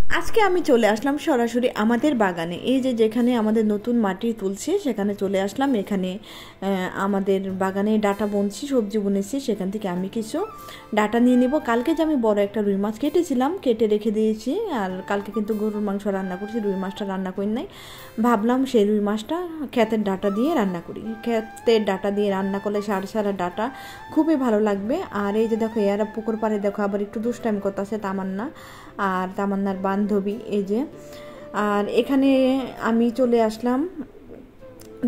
আজকে আমি চলে আসলাম সরাসরি আমাদের বাগানে। এই যে যেখানে আমাদের নতুন মাটি তুলছি সেখানে চলে আসলাম। এখানে আমাদের বাগানে ডাটা বুনছি, সবজি বুনেছি, সেখান থেকে আমি কিছু ডাটা নিয়ে নিব। কালকে যে আমি বড় একটা রুই মাছ কেটেছিলাম, কেটে রেখে দিয়েছি। আর কালকে কিন্তু গরুর মাংস রান্না করছি, রুই মাছটা রান্না করি নাই। ভাবলাম সেই রুই মাছটা ক্ষেতের ডাটা দিয়ে রান্না করি। ক্ষেতের ডাটা দিয়ে রান্না করলে সারা সারা ডাটা খুবই ভালো লাগবে। আর এই যে দেখো এরা পুকুর পাড়ে দেখো আবার একটু দুষ্টামি করতেছে তামান্না আর তামান্নার বান্ধবী। এই যে আর এখানে আমি চলে আসলাম,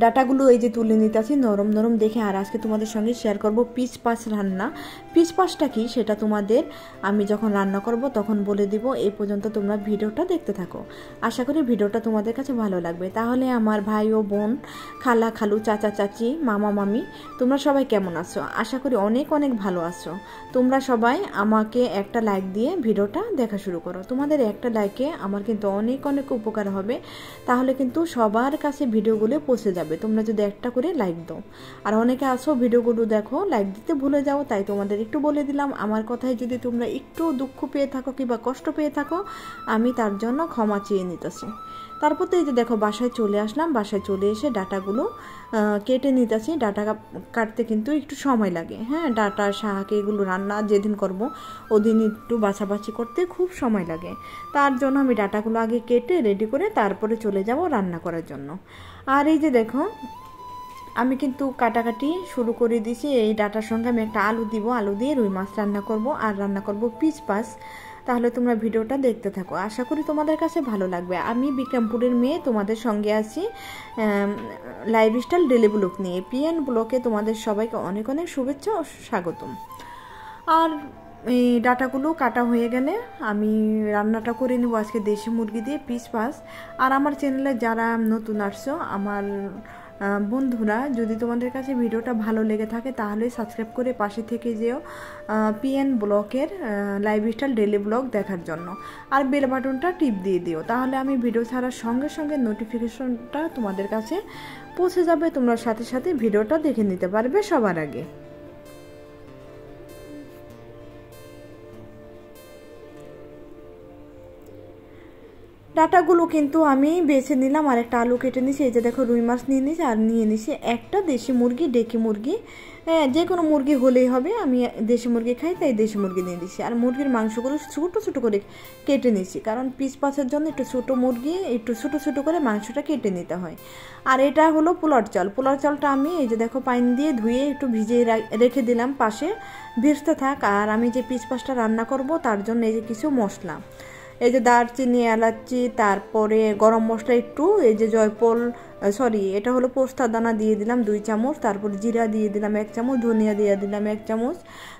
ডাটাগুলো এই যে তুলে নিতেছি নরম নরম দেখে। আর আজকে তোমাদের সঙ্গে শেয়ার করব পিচ পাস রান্না। পিচ পাসটা কি সেটা তোমাদের আমি যখন রান্না করব তখন বলে দিব। এই পর্যন্ত তোমরা ভিডিওটা দেখতে থাকো। আশা করি ভিডিওটা তোমাদের কাছে ভালো লাগবে। তাহলে আমার ভাই ও বোন, খালা খালু, চাচা চাচি, মামা মামি, তোমরা সবাই কেমন আছো? আশা করি অনেক অনেক ভালো আছো। তোমরা সবাই আমাকে একটা লাইক দিয়ে ভিডিওটা দেখা শুরু করো। তোমাদের একটা লাইকে আমার কিন্তু অনেক অনেক উপকার হবে। তাহলে কিন্তু সবার কাছে ভিডিওগুলো পৌঁছে যাবে তোমরা যদি একটা করে লাইক দাও। আর অনেকে আসো ভিডিওগুলো দেখো লাইক দিতে ভুলে যাও, তাই তোমাদের একটু বলে দিলাম। আমার কথায় যদি তোমরা একটু দুঃখ পেয়ে থাকো কিংবা কষ্ট পেয়ে থাকো, আমি তার জন্য ক্ষমা চেয়ে নিতেছি। তারপর তো এই যে দেখো বাসায় চলে আসলাম। বাসায় চলে এসে ডাটাগুলো কেটে নিতেছি। ডাটা কাটতে কিন্তু একটু সময় লাগে। হ্যাঁ, ডাটা শাক এগুলো রান্না যেদিন করব ওদিন একটু বাছাবাছি করতে খুব সময় লাগে। তার জন্য আমি ডাটাগুলো আগে কেটে রেডি করে তারপরে চলে যাব রান্না করার জন্য। আর এই যে দেখো আমি কিন্তু কাটাকাটি শুরু করে দিয়েছি। এই ডাটার সঙ্গে আমি একটা আলু দিব, আলু দিয়ে রুই মাছ রান্না করব আর রান্না করব পিচ পাস। তাহলে তোমরা ভিডিওটা দেখতে থাকো, আশা করি তোমাদের কাছে ভালো লাগবে। আমি বিক্রমপুরের মেয়ে, তোমাদের সঙ্গে আছি লাইফস্টাইল ডেলি ব্লগ নিয়ে। পিএন ব্লগে তোমাদের সবাইকে অনেক অনেক শুভেচ্ছা ও স্বাগতম। আর এই ডাটাগুলো কাটা হয়ে গেলে আমি রান্নাটা করে নেব আজকে দেশি মুরগি দিয়ে পিচ পাস। আর আমার চ্যানেলে যারা নতুন আসছো আমার বন্ধুরা, যদি তোমাদের কাছে ভিডিওটা ভালো লেগে থাকে তাহলে সাবস্ক্রাইব করে পাশে থেকে যেও পিএন ব্লগের লাইফস্টাইল ডেলি ব্লগ দেখার জন্য। আর বেল বাটনটা টিপ দিয়ে দিও, তাহলে আমি ভিডিও ছাড়ার সঙ্গে সঙ্গে নোটিফিকেশনটা তোমাদের কাছে পৌঁছে যাবে। তোমরা সাথে সাথে ভিডিওটা দেখে নিতে পারবে সবার আগে। ডাটাগুলো কিন্তু আমি বেছে নিলাম আর একটা আলু কেটে নিছি। এই যে দেখো রুই মাছ নিয়ে নিছি আর নিয়ে নিছি একটা দেশি মুরগি, ডেকি মুরগি। যে কোনো মুরগি হলেই হবে, আমি দেশি মুরগি খাই তাই দেশি মুরগি নিয়ে দিছি। আর মুরগির মাংসগুলো ছোটো ছোটো করে কেটে নিছি, কারণ পিস পাসের জন্য একটু ছোটো মুরগি একটু ছোটো ছোটো করে মাংসটা কেটে নিতে হয়। আর এটা হলো পোলার চাল। পোলার চালটা আমি এই যে দেখো পানি দিয়ে ধুয়ে একটু ভিজিয়ে রেখে দিলাম পাশে, ভিজতে থাক। আর আমি যে পিস পাসটা রান্না করব তার জন্য এই যে কিছু মশলা, এই যে দারচিনি, এলাচি, তারপরে গরম মশলা একটু, এই যে জয়ফল এটা হলো পোস্তা দানা দিয়ে দিলাম 2 চামচ, তারপরে জিরা দিয়ে দিলাম 1 চামচ, ধনিয়া দিয়ে দিলাম 1 চামচ,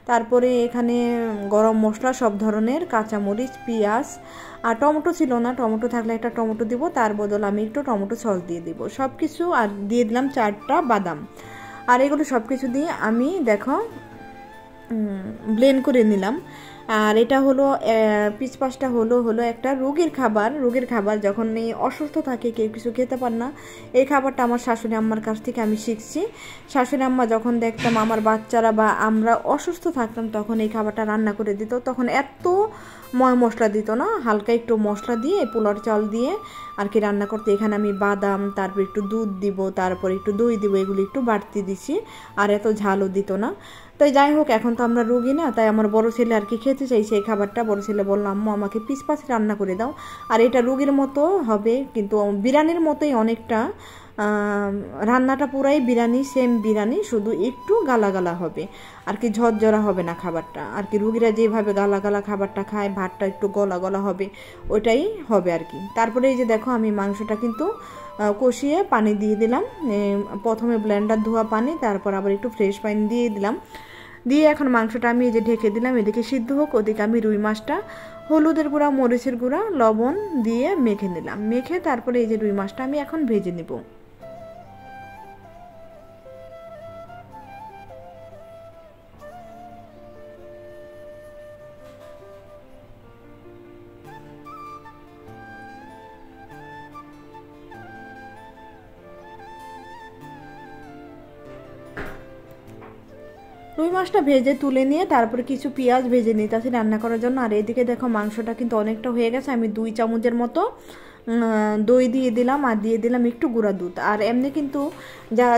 তারপরে এখানে গরম মশলা সব ধরনের, কাঁচামরিচ, পেঁয়াজ। আর টমেটো ছিল না, টমেটো থাকলে একটা টমেটো দিব, তার বদল আমি একটু টমেটো সস দিয়ে দিব সব কিছু। আর দিয়ে দিলাম 4টা বাদাম। আর এগুলো সব কিছু দিয়ে আমি দেখো ব্লেন্ড করে নিলাম। আর এটা হলো পিচ পাসটা হলো একটা রোগীর খাবার। রোগীর খাবার যখন এই অসুস্থ থাকে, কেউ কিছু খেতে পার না, এই খাবারটা আমার শাশুড়ি আম্মার কাছ থেকে আমি শিখছি। শাশুড়ি আম্মা যখন দেখতাম আমার বাচ্চারা বা আমরা অসুস্থ থাকতাম তখন এই খাবারটা রান্না করে দিত। তখন এত ময় মশলা দিত না, হালকা একটু মশলা দিয়ে পোলার চাল দিয়ে আর কি রান্না করতে। এখানে আমি বাদাম, তারপর একটু দুধ দিব, তারপর একটু দই দিব, এগুলো একটু বাড়তি দিছি। আর এত ঝালও দিত না। তাই যাই হোক, এখন তো আমরা রোগী না, তাই আমার বড় ছেলে আর কি খেতে চাইছে এই খাবারটা। বড় ছেলে বললাম আম্মু আমাকে পিস পাস রান্না করে দাও। আর এটা রোগীর মতো হবে, কিন্তু বিরিয়ানির মতোই অনেকটা। রান্নাটা পুরাই বিরিয়ানি, সেম বিরিয়ানি, শুধু একটু গালা গালা হবে আর কি, ঝরঝরা হবে না খাবারটা। আর কি রুগীরা যেভাবে গালা গালা খাবারটা খায়, ভাতটা একটু গলা গলা হবে, ওইটাই হবে আর কি। তারপরে এই যে দেখো আমি মাংসটা কিন্তু কষিয়ে পানি দিয়ে দিলাম। প্রথমে ব্লেন্ডার ধোয়া পানি, তারপর আবার একটু ফ্রেশ পানি দিয়ে দিলাম। দিয়ে এখন মাংসটা আমি এই যে ঢেকে দিলাম, এদিকে সিদ্ধ হোক, ওদিকে আমি রুই মাছটা হলুদের গুঁড়া, মরিচের গুঁড়া, লবণ দিয়ে মেখে নিলাম। মেখে তারপরে এই যে রুই মাছটা আমি এখন ভেজে নেব। রুই মাছটা ভেজে তুলে নিয়ে তারপরে কিছু পেঁয়াজ ভেজে নিতেছি রান্না করার জন্য। আর এদিকে দেখো মাংসটা কিন্তু অনেকটা হয়ে গেছে। আমি 2 চামচের মতো দই দিয়ে দিলাম, আর দিয়ে দিলাম একটু গুঁড়া দুধ। আর এমনি কিন্তু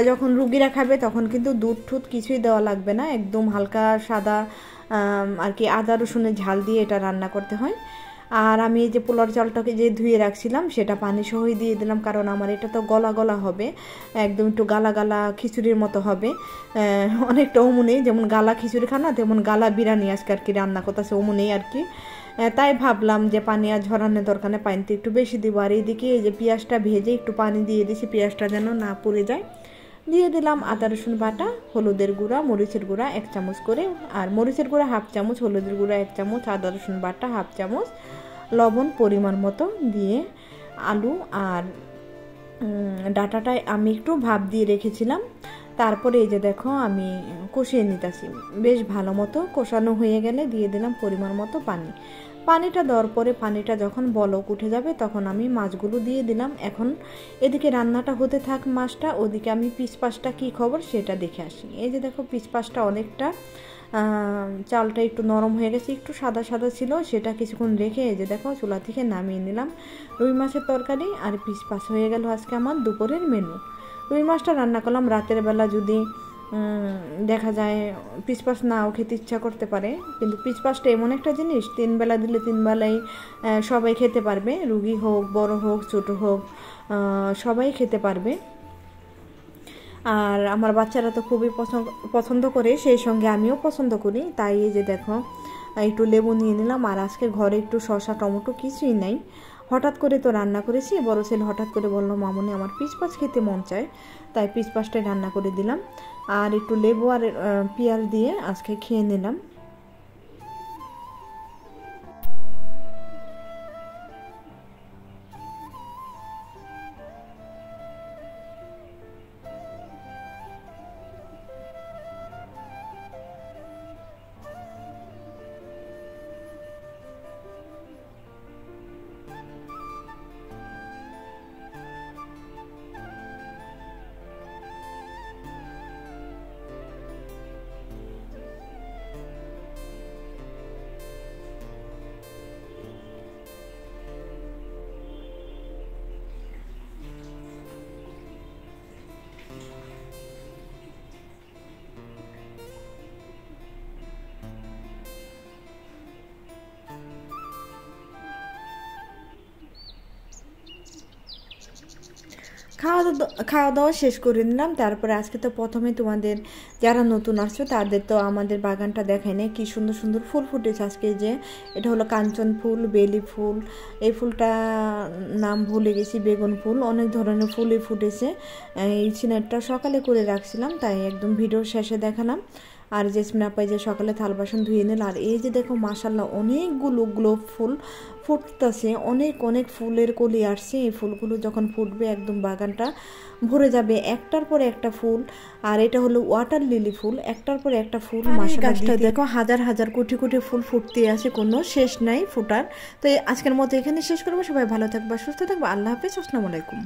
যখন রুগীরা খাবে তখন কিন্তু দুধ টুধ কিছুই দেওয়া লাগবে না, একদম হালকা সাদা আর কি আদা রসুনের ঝাল দিয়ে এটা রান্না করতে হয়। আর আমি এই যে পোলার চালটাকে যে ধুয়ে রাখছিলাম সেটা পানি সহই দিয়ে দিলাম, কারণ আমার এটা তো গলা গলা হবে, একদম একটু গালা গালা খিচুড়ির মতো হবে, অনেকটা অমুনে যেমন গালা খিচুড়ি খানা তেমন গালা বিরিয়ানি আজকে আর কি রান্না করতেছে অমুনেই আর কি। তাই ভাবলাম যে পানি আর ঝরানোর দরকার নেই, পানিতে একটু বেশি দিব। আর এইদিকে এই যে পেঁয়াজটা ভেজে একটু পানি দিয়ে দিয়েছি, পেঁয়াজটা যেন না পুড়ে যায়। দিয়ে দিলাম আদা রসুন বাটা, হলুদের গুঁড়া, মরিচের গুঁড়া 1 চামচ করে, আর মরিচের গুঁড়া 1/2 চামচ, হলুদের গুঁড়া 1 চামচ, আদা রসুন বাটা 1/2 চামচ, লবণ পরিমাণ মতো দিয়ে আলু আর ডাটাটায় আমি একটু ভাপ দিয়ে রেখেছিলাম। তারপরে এই যে দেখো আমি কষিয়ে নিতেছি, বেশ ভালো মতো কষানো হয়ে গেলে দিয়ে দিলাম পরিমাণ মতো পানি। পানিটা দেওয়ার পরে পানিটা যখন বলক উঠে যাবে তখন আমি মাছগুলো দিয়ে দিলাম। এখন এদিকে রান্নাটা হতে থাক মাছটা, ওদিকে আমি পিস পাশটা কী খবর সেটা দেখে আসি। এই যে দেখো পিস পাশটা অনেকটা চালটা একটু নরম হয়ে গেছে, একটু সাদা সাদা ছিল, সেটা কিছুক্ষণ রেখে এই যে দেখো চুলা থেকে নামিয়ে নিলাম। রুই মাছের তরকারি আর পিস পাস হয়ে গেল আজকে আমার দুপুরের মেনু। রুই মাছটা রান্না করলাম রাতের বেলা, যদি দেখা যায় পিস পাস নাও খেতে ইচ্ছা করতে পারে, কিন্তু পিস পাসটা এমন একটা জিনিস 3 বেলা দিলে 3 বেলাই সবাই খেতে পারবে, রুগী হোক বড় হোক ছোট হোক সবাই খেতে পারবে। আর আমার বাচ্চারা তো খুবই পছন্দ করে, সেই সঙ্গে আমিও পছন্দ করি। তাই এই যে দেখো একটু লেবু নিয়ে নিলাম। আর আজকে ঘরে একটু শসা টমেটো কিছুই নাই, হঠাৎ করে তো রান্না করেছি। বড় ছেলে হঠাৎ করে বললো মামুনি আমার পিস পাস খেতে মন চায়, তাই পিস পাসটাই রান্না করে দিলাম। আর একটু লেবু আর পেঁয়াজ দিয়ে আজকে খেয়ে নিলাম। খাওয়া দাওয়া শেষ করে নিলাম। তারপরে আজকে তো প্রথমে তোমাদের যারা নতুন আসছো তাদের তো আমাদের বাগানটা দেখাই না, কি সুন্দর সুন্দর ফুল ফুটেছে আজকে। যে এটা হলো কাঞ্চন ফুল, বেলি ফুল, এই ফুলটা নাম ভুলে গেছি, বেগুন ফুল, অনেক ধরনের ফুলই ফুটেছে। এই সিনারটা সকালে করে রাখছিলাম, তাই একদম ভিডিওর শেষে দেখালাম। আর জেসমিন আপাই যে সকালে থাল বাসন ধুয়ে নিল। আর এই যে দেখো মাশাল্লাহ অনেকগুলো গোলাপ ফুল ফুটতেছে, অনেক অনেক ফুলের কলি আসছে। এই ফুলগুলো যখন ফুটবে একদম বাগানটা ভরে যাবে, একটার পর একটা ফুল। আর এটা হলো ওয়াটার লিলি ফুল, একটার পর একটা ফুল। গাছটা দেখো হাজার হাজার কোটি কোটি ফুল ফুটতে আছে, কোনো শেষ নাই ফুটার। তো আজকের মতো এখানে শেষ করবো। সবাই ভালো থাকবা, সুস্থ থাকবা, আল্লাহ হাফেজ, আসসালামু আলাইকুম।